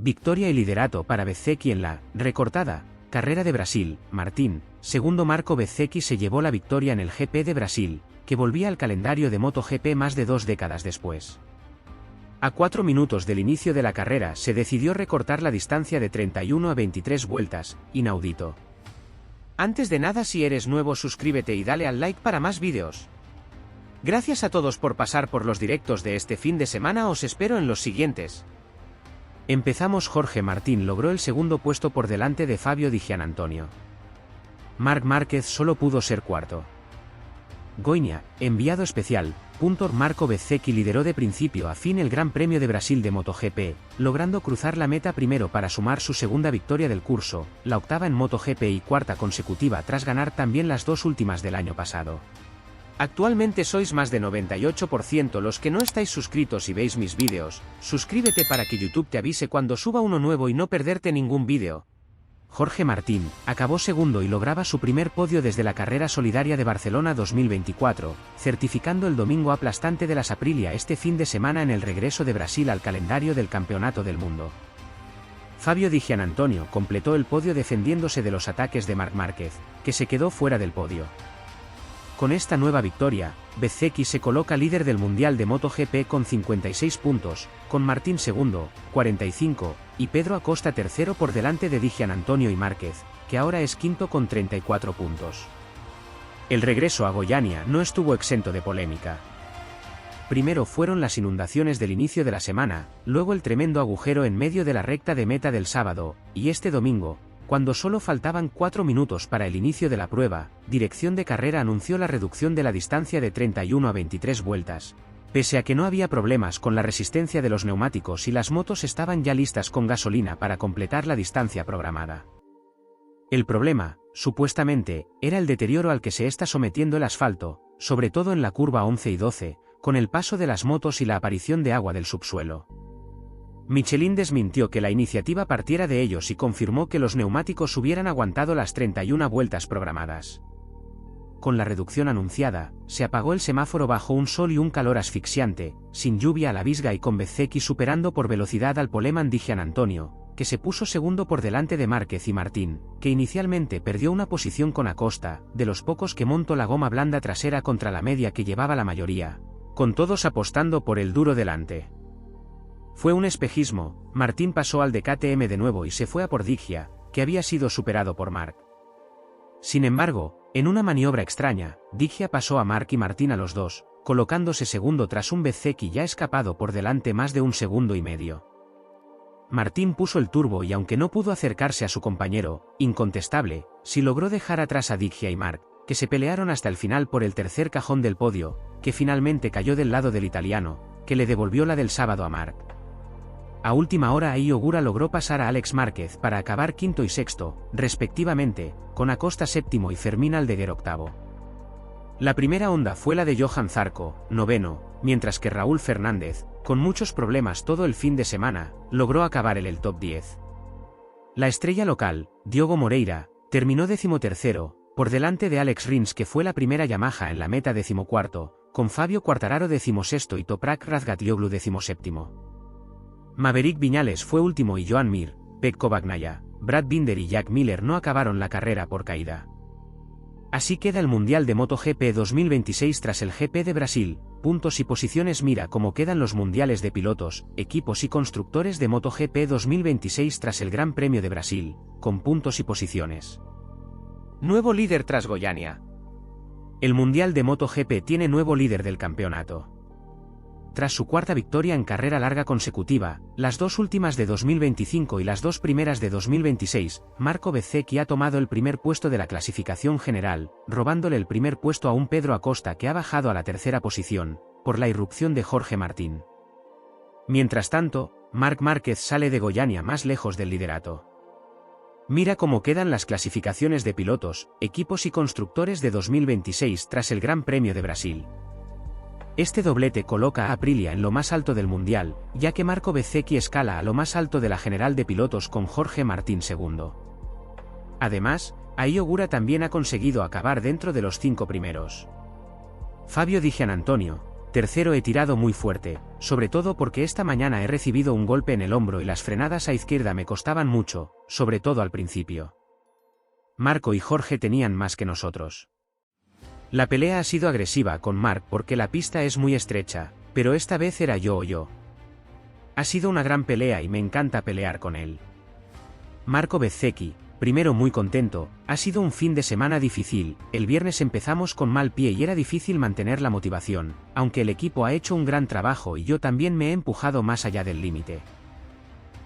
Victoria y liderato para Bezzecchi en la recortada carrera de Brasil. Martín, segundo Marco Bezzecchi se llevó la victoria en el GP de Brasil, que volvía al calendario de MotoGP más de 2 décadas después. A 4 minutos del inicio de la carrera se decidió recortar la distancia de 31 a 23 vueltas, inaudito. Antes de nada, si eres nuevo, suscríbete y dale al like para más vídeos. Gracias a todos por pasar por los directos de este fin de semana, os espero en los siguientes. Empezamos. Jorge Martín logró el segundo puesto por delante de Fabio Di Giannantonio. Marc Márquez solo pudo ser cuarto. Goiânia, enviado especial. Marco Bezzecchi lideró de principio a fin el Gran Premio de Brasil de MotoGP, logrando cruzar la meta primero para sumar su segunda victoria del curso, la octava en MotoGP y cuarta consecutiva tras ganar también las dos últimas del año pasado. Actualmente sois más de 98% los que no estáis suscritos y veis mis vídeos. Suscríbete para que YouTube te avise cuando suba uno nuevo y no perderte ningún vídeo. Jorge Martín acabó segundo y lograba su primer podio desde la carrera solidaria de Barcelona 2024, certificando el domingo aplastante de las Aprilia este fin de semana en el regreso de Brasil al calendario del Campeonato del Mundo. Fabio Di Giannantonio completó el podio defendiéndose de los ataques de Marc Márquez, que se quedó fuera del podio. Con esta nueva victoria, Bezzecchi se coloca líder del Mundial de MotoGP con 56 puntos, con Martín segundo, 45, y Pedro Acosta tercero por delante de Di Giannantonio y Márquez, que ahora es quinto con 34 puntos. El regreso a Goiânia no estuvo exento de polémica. Primero fueron las inundaciones del inicio de la semana, luego el tremendo agujero en medio de la recta de meta del sábado, y este domingo, cuando solo faltaban 4 minutos para el inicio de la prueba, Dirección de Carrera anunció la reducción de la distancia de 31 a 23 vueltas. Pese a que no había problemas con la resistencia de los neumáticos y las motos estaban ya listas con gasolina para completar la distancia programada. El problema, supuestamente, era el deterioro al que se está sometiendo el asfalto, sobre todo en la curva 11 y 12, con el paso de las motos y la aparición de agua del subsuelo. Michelin desmintió que la iniciativa partiera de ellos y confirmó que los neumáticos hubieran aguantado las 31 vueltas programadas. Con la reducción anunciada, se apagó el semáforo bajo un sol y un calor asfixiante, sin lluvia a la visga y con Bezzecchi superando por velocidad al poleman Di Giannantonio, que se puso segundo por delante de Márquez y Martín, que inicialmente perdió una posición con Acosta, de los pocos que montó la goma blanda trasera contra la media que llevaba la mayoría, con todos apostando por el duro delante. Fue un espejismo. Martín pasó al de KTM de nuevo y se fue a por Di Gia, que había sido superado por Marc. Sin embargo, en una maniobra extraña, Di Gia pasó a Marc y Martín a los dos, colocándose segundo tras un Bezzecchi ya escapado por delante más de 1,5 segundos. Martín puso el turbo y aunque no pudo acercarse a su compañero, incontestable, sí logró dejar atrás a Di Gia y Marc, que se pelearon hasta el final por el tercer cajón del podio, que finalmente cayó del lado del italiano, que le devolvió la del sábado a Marc. A última hora Ai Ogura logró pasar a Alex Márquez para acabar quinto y sexto, respectivamente, con Acosta séptimo y Fermín Aldeguer octavo. La primera onda fue la de Johan Zarco, noveno, mientras que Raúl Fernández, con muchos problemas todo el fin de semana, logró acabar en el top 10. La estrella local, Diogo Moreira, terminó decimotercero, por delante de Alex Rins, que fue la primera Yamaha en la meta decimocuarto, con Fabio Quartararo decimosexto y Toprak Razgatlioglu decimoséptimo. Maverick Viñales fue último y Joan Mir, Pecco Bagnaia, Brad Binder y Jack Miller no acabaron la carrera por caída. Así queda el Mundial de MotoGP 2026 tras el GP de Brasil. Puntos y posiciones. Mira cómo quedan los mundiales de pilotos, equipos y constructores de MotoGP 2026 tras el Gran Premio de Brasil, con puntos y posiciones. Nuevo líder tras Goiânia. El Mundial de MotoGP tiene nuevo líder del campeonato. Tras su cuarta victoria en carrera larga consecutiva, las dos últimas de 2025 y las dos primeras de 2026, Marco Bezzecchi ha tomado el primer puesto de la clasificación general, robándole el primer puesto a un Pedro Acosta que ha bajado a la tercera posición, por la irrupción de Jorge Martín. Mientras tanto, Marc Márquez sale de Goiânia más lejos del liderato. Mira cómo quedan las clasificaciones de pilotos, equipos y constructores de 2026 tras el Gran Premio de Brasil. Este doblete coloca a Aprilia en lo más alto del mundial, ya que Marco Bezzecchi escala a lo más alto de la general de pilotos con Jorge Martín segundo. Además, Ai Ogura también ha conseguido acabar dentro de los 5 primeros. Fabio Di Giannantonio Tercero, he tirado muy fuerte, sobre todo porque esta mañana he recibido un golpe en el hombro y las frenadas a izquierda me costaban mucho, sobre todo al principio. Marco y Jorge tenían más que nosotros. La pelea ha sido agresiva con Marc porque la pista es muy estrecha, pero esta vez era yo o yo. Ha sido una gran pelea y me encanta pelear con él. Marco Bezzecchi, primero muy contento, ha sido un fin de semana difícil, el viernes empezamos con mal pie y era difícil mantener la motivación, aunque el equipo ha hecho un gran trabajo y yo también me he empujado más allá del límite.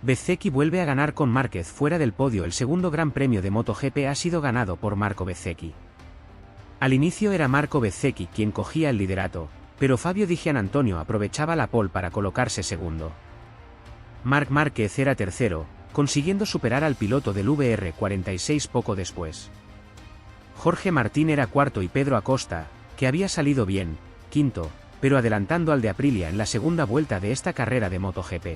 Bezzecchi vuelve a ganar con Márquez fuera del podio. El segundo Gran Premio de MotoGP ha sido ganado por Marco Bezzecchi. Al inicio era Marco Bezzecchi quien cogía el liderato, pero Fabio Di Giannantonio aprovechaba la pole para colocarse segundo. Marc Márquez era tercero, consiguiendo superar al piloto del VR46 poco después. Jorge Martín era cuarto y Pedro Acosta, que había salido bien, quinto, pero adelantando al de Aprilia en la segunda vuelta de esta carrera de MotoGP.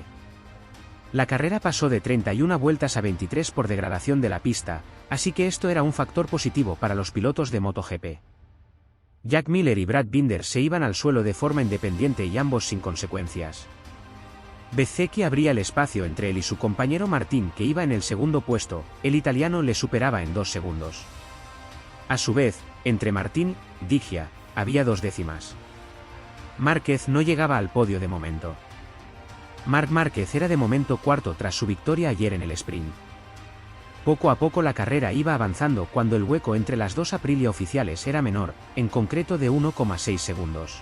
La carrera pasó de 31 vueltas a 23 por degradación de la pista, así que esto era un factor positivo para los pilotos de MotoGP. Jack Miller y Brad Binder se iban al suelo de forma independiente y ambos sin consecuencias. Bezzecchi abría el espacio entre él y su compañero Martín, que iba en el segundo puesto, el italiano le superaba en 2 segundos. A su vez, entre Martín y Digia, había 2 décimas. Márquez no llegaba al podio de momento. Marc Márquez era de momento cuarto tras su victoria ayer en el sprint. Poco a poco la carrera iba avanzando cuando el hueco entre las dos Aprilia oficiales era menor, en concreto de 1,6 segundos.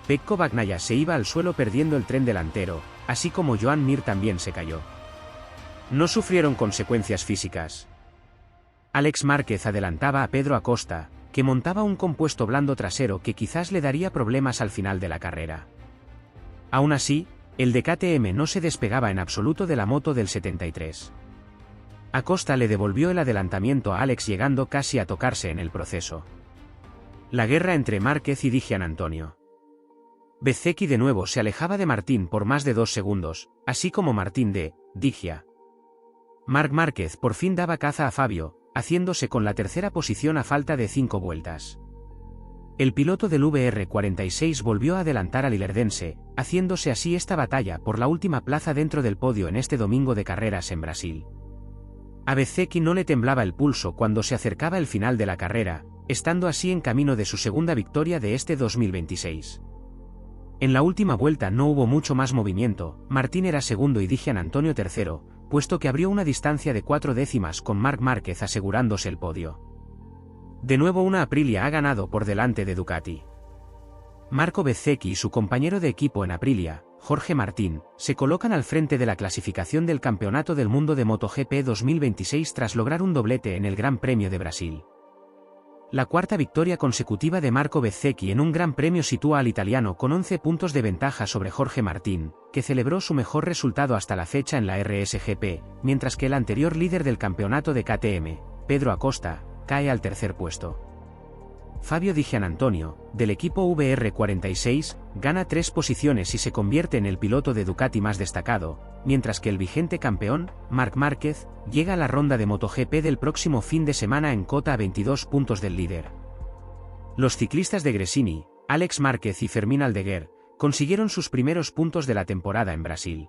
Pecco Bagnaia se iba al suelo perdiendo el tren delantero, así como Joan Mir también se cayó. No sufrieron consecuencias físicas. Alex Márquez adelantaba a Pedro Acosta, que montaba un compuesto blando trasero que quizás le daría problemas al final de la carrera. Aún así, el de KTM no se despegaba en absoluto de la moto del 73. Acosta le devolvió el adelantamiento a Alex llegando casi a tocarse en el proceso. La guerra entre Márquez y Di Giannantonio. Bezzecchi de nuevo se alejaba de Martín por más de 2 segundos, así como Martín de Digia. Marc Márquez por fin daba caza a Fabio, haciéndose con la tercera posición a falta de 5 vueltas. El piloto del VR46 volvió a adelantar al ilerdense, haciéndose así esta batalla por la última plaza dentro del podio en este domingo de carreras en Brasil. A Bezzecchi no le temblaba el pulso cuando se acercaba el final de la carrera, estando así en camino de su segunda victoria de este 2026. En la última vuelta no hubo mucho más movimiento, Martín era segundo y Di Giannantonio tercero, puesto que abrió una distancia de 4 décimas con Marc Márquez asegurándose el podio. De nuevo una Aprilia ha ganado por delante de Ducati. Marco Bezzecchi y su compañero de equipo en Aprilia, Jorge Martín, se colocan al frente de la clasificación del Campeonato del Mundo de MotoGP 2026 tras lograr un doblete en el Gran Premio de Brasil. La cuarta victoria consecutiva de Marco Bezzecchi en un Gran Premio sitúa al italiano con 11 puntos de ventaja sobre Jorge Martín, que celebró su mejor resultado hasta la fecha en la RSGP, mientras que el anterior líder del campeonato de KTM, Pedro Acosta, cae al tercer puesto. Fabio Di Giannantonio, del equipo VR46, gana 3 posiciones y se convierte en el piloto de Ducati más destacado, mientras que el vigente campeón, Marc Márquez, llega a la ronda de MotoGP del próximo fin de semana en cota a 22 puntos del líder. Los ciclistas de Gresini, Alex Márquez y Fermín Aldeguer, consiguieron sus primeros puntos de la temporada en Brasil.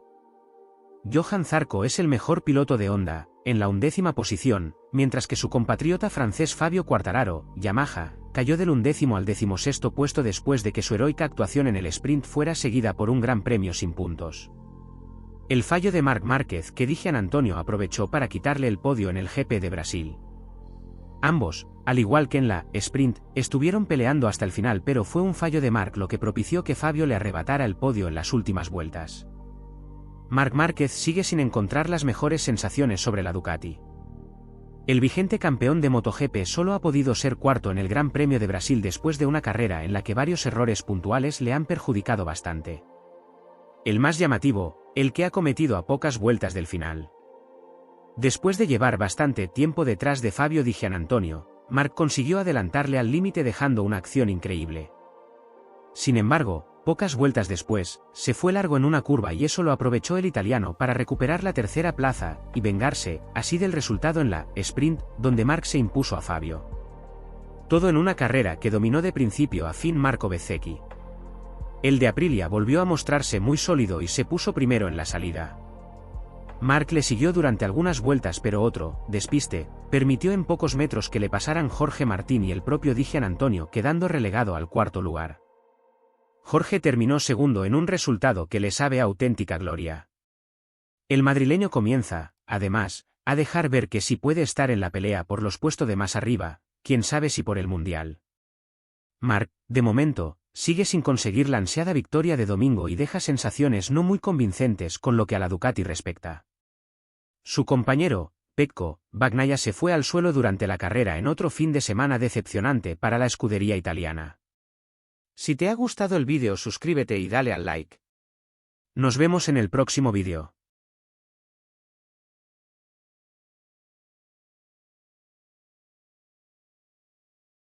Johan Zarco es el mejor piloto de Honda, en la 11ª posición, mientras que su compatriota francés Fabio Quartararo, Yamaha, cayó del 11º al 16º puesto después de que su heroica actuación en el sprint fuera seguida por un gran premio sin puntos. El fallo de Marc Márquez que Di Giannantonio aprovechó para quitarle el podio en el GP de Brasil. Ambos, al igual que en la sprint, estuvieron peleando hasta el final, pero fue un fallo de Marc lo que propició que Fabio le arrebatara el podio en las últimas vueltas. Marc Márquez sigue sin encontrar las mejores sensaciones sobre la Ducati. El vigente campeón de MotoGP solo ha podido ser cuarto en el Gran Premio de Brasil después de una carrera en la que varios errores puntuales le han perjudicado bastante. El más llamativo, el que ha cometido a pocas vueltas del final. Después de llevar bastante tiempo detrás de Fabio Di Giannantonio, Marc consiguió adelantarle al límite dejando una acción increíble. Sin embargo, pocas vueltas después, se fue largo en una curva y eso lo aprovechó el italiano para recuperar la tercera plaza y vengarse, así del resultado en la sprint, donde Marc se impuso a Fabio. Todo en una carrera que dominó de principio a fin Marco Bezzecchi. El de Aprilia volvió a mostrarse muy sólido y se puso primero en la salida. Marc le siguió durante algunas vueltas, pero otro despiste permitió en pocos metros que le pasaran Jorge Martín y el propio Dijan Antonio, quedando relegado al cuarto lugar. Jorge terminó segundo en un resultado que le sabe a auténtica gloria. El madrileño comienza, además, a dejar ver que sí puede estar en la pelea por los puestos de más arriba, quién sabe si por el Mundial. Marc, de momento, sigue sin conseguir la ansiada victoria de domingo y deja sensaciones no muy convincentes con lo que a la Ducati respecta. Su compañero, Pecco Bagnaia, se fue al suelo durante la carrera en otro fin de semana decepcionante para la escudería italiana. Si te ha gustado el vídeo, suscríbete y dale al like. Nos vemos en el próximo vídeo.